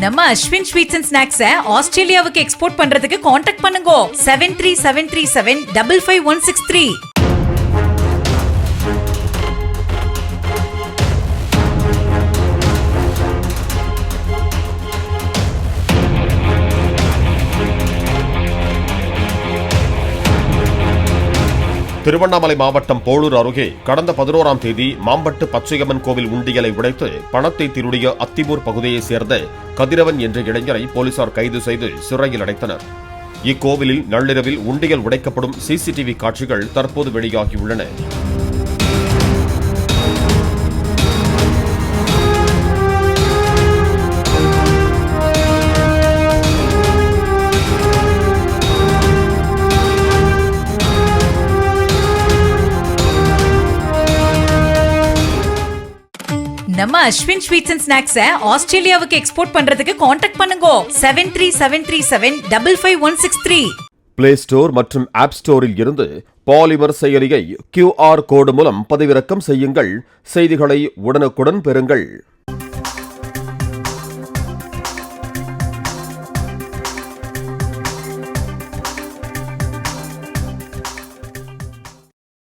நம்ம Ashwin sweets and ஸ்நாக்ஸை ஆஸ்திரேலியாவுக்கு export பண்றதுக்கு கான்டாக்ட் பண்ணுங்க 7373755163. திருவண்ணாமலை மாவட்டம் போளூர் அருகே கடந்த 11ஆம் தேதி மாம்பட்டு பச்சையம்மன் கோவில் உண்டியலை உடைத்து பணத்தை திருடிய அத்திமூர் பகுதியைச் சேர்ந்த கதிரவன் என்ற இளைஞரை போலீசார் கைது செய்து சிறையில் அடைத்தனர். இக்கோவிலில் நள்ளிரவில் உண்டியல் உடைக்கப்படும் சிசிடிவி காட்சிகள் தற்போது வெளியாகியுள்ளன. நம்ம அஸ்வின் ஸ்வீட்ஸ் அண்ட் ஸ்நாக்ஸை ஆஸ்திரேலியாவுக்கு எக்ஸ்போர்ட் பண்றதுக்கு கான்டாக்ட் பண்ணுங்க 7373755163. பிளே ஸ்டோர் மற்றும் ஆப் ஸ்டோரில் இருந்து பாலிமர் செயலியை QR கோடு மூலம் பதிவிறக்கம் செய்யுங்கள். செய்திகளை உடனுக்குடன் பெறுங்கள்.